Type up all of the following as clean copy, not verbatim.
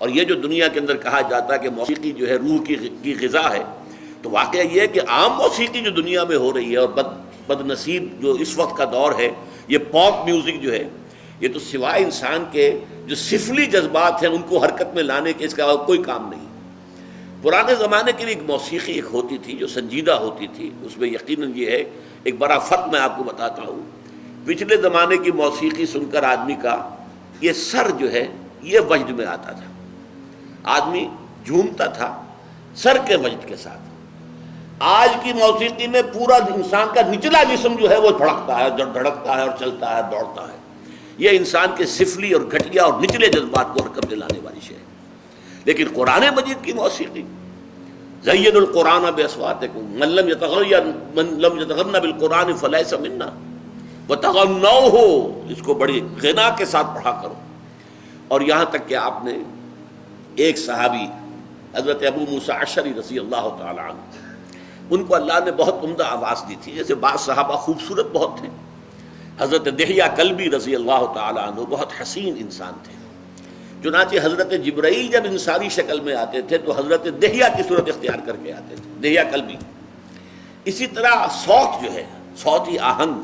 اور یہ جو دنیا کے اندر کہا جاتا ہے کہ موسیقی جو ہے روح کی غذا ہے، تو واقعہ یہ ہے کہ عام موسیقی جو دنیا میں ہو رہی ہے اور بد نصیب جو اس وقت کا دور ہے، یہ پاپ میوزک جو ہے، یہ تو سوائے انسان کے جو سفلی جذبات ہیں ان کو حرکت میں لانے کے اس کا کوئی کام نہیں۔ پرانے زمانے کے لیے ایک موسیقی ایک ہوتی تھی جو سنجیدہ ہوتی تھی، اس میں یقیناً یہ ہے ایک بڑا فرق میں آپ کو بتاتا ہوں۔ پچھلے زمانے کی موسیقی سن کر آدمی کا یہ سر جو ہے یہ وجد میں آتا تھا، آدمی جھومتا تھا سر کے وجد کے ساتھ۔ آج کی موسیقی میں پورا انسان کا نچلا جسم جو ہے وہ دھڑکتا ہے، دھڑکتا ہے اور چلتا ہے، دوڑتا ہے۔ یہ انسان کے سفلی اور گھٹیا اور نچلے جذبات کو حرکت میں لانے والی شے ہے۔ لیکن قرآن مجید کی موسیقی زین القرآن باصواتکم من لم یتغن بالقرآن فلیس منا وتغنوہ، اس کو بڑی غنا کے ساتھ پڑھا کرو۔ اور یہاں تک کہ آپ نے ایک صحابی حضرت ابو موسیٰ اشعری رضی اللہ تعالی عنہ، ان کو اللہ نے بہت عمدہ آواز دی تھی، جیسے بعض صحابہ خوبصورت بہت تھے۔ حضرت دحیہ کلبی رضی اللہ تعالی عنہ بہت حسین انسان تھے، چنانچہ حضرت جبرائیل جب انسانی شکل میں آتے تھے تو حضرت دحیہ کی صورت اختیار کر کے آتے تھے، دحیہ کلبی۔ اسی طرح صوت جو ہے، صوتی آہنگ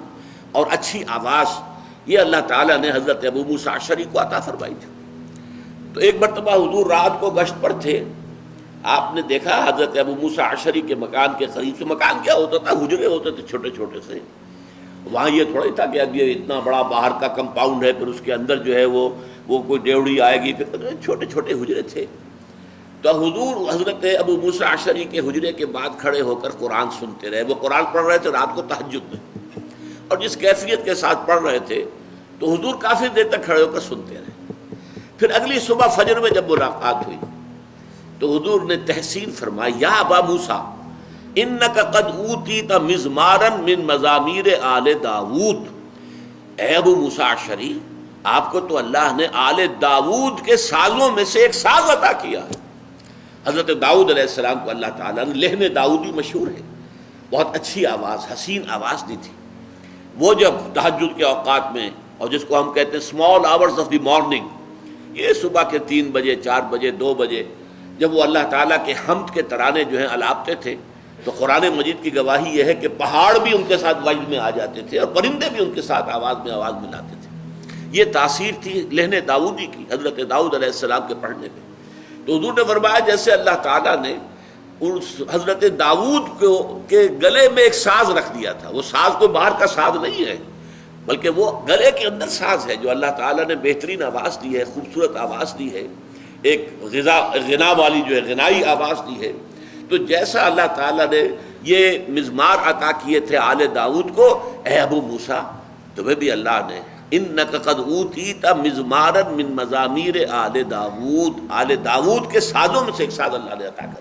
اور اچھی آواز، یہ اللہ تعالیٰ نے حضرت ابو موسیٰ اشعری کو عطا فرمائی تھی۔ تو ایک مرتبہ حضور رات کو گشت پر تھے، آپ نے دیکھا حضرت ابو موسیٰ اشعری کے مکان کے قریب سے، مکان کیا ہوتا تھا، حجرے ہوتے تھے چھوٹے چھوٹے سے، وہاں یہ تھوڑا ہی تھا کہ اب یہ اتنا بڑا باہر کا کمپاؤنڈ ہے، پھر اس کے اندر جو ہے وہ کوئی ڈیوڑی آئے گی، پھر چھوٹے چھوٹے حجرے تھے۔ تو حضور حضرت ابو موسیٰ اشعری کے حجرے کے بعد کھڑے ہو کر قرآن سنتے رہے۔ وہ قرآن پڑھ رہے تھے رات کو تہجد میں، اور جس کیفیت کے ساتھ پڑھ رہے تھے تو حضور کافی دیر تک کھڑے ہو کر سنتے رہے۔ پھر اگلی صبح فجر میں جب ملاقات ہوئی تو حضور نے تحسین فرمائی، یا ابا موسیٰ انک قد اوتیت مزمارا من مزامیر آل داود، اے ابو موسیٰ اشعری، آپ کو تو اللہ نے آل داود کے سازوں میں سے ایک ساز عطا کیا ہے۔ حضرت داؤد علیہ السلام کو اللہ تعالیٰ نے لحن داؤدی مشہور ہے، بہت اچھی آواز، حسین آواز دی تھی۔ وہ جب تہجد کے اوقات میں، اور جس کو ہم کہتے ہیں small hours of the morning, یہ صبح کے 3 بجے 4 بجے 2 بجے جب وہ اللہ تعالیٰ کے حمد کے ترانے جو ہیں الاپتے تھے، تو قرآن مجید کی گواہی یہ ہے کہ پہاڑ بھی ان کے ساتھ وجد میں آ جاتے تھے اور پرندے بھی ان کے ساتھ آواز ملاتے تھے۔ یہ تاثیر تھی لحن داؤدی کی حضرت داؤد علیہ السلام کے پڑھنے میں۔ تو حضور نے فرمایا جیسے اللہ تعالیٰ نے حضرت داؤد کے گلے میں ایک ساز رکھ دیا تھا، وہ ساز کوئی باہر کا ساز نہیں ہے بلکہ وہ گلے کے اندر ساز ہے جو اللہ تعالیٰ نے بہترین آواز دی ہے، خوبصورت آواز دی ہے، ایک غنا والی جو ہے غنائی آواز دی ہے۔ تو جیسا اللہ تعالیٰ نے یہ مزمار عطا کیے تھے آل داؤد کو، اے ابو موسیٰ تمہیں بھی اللہ نے انک قد اوتیت مزمارا من مزامیر آل داود، آل داود کے سازوں میں سے ایک ساز اللہ نے عطا کر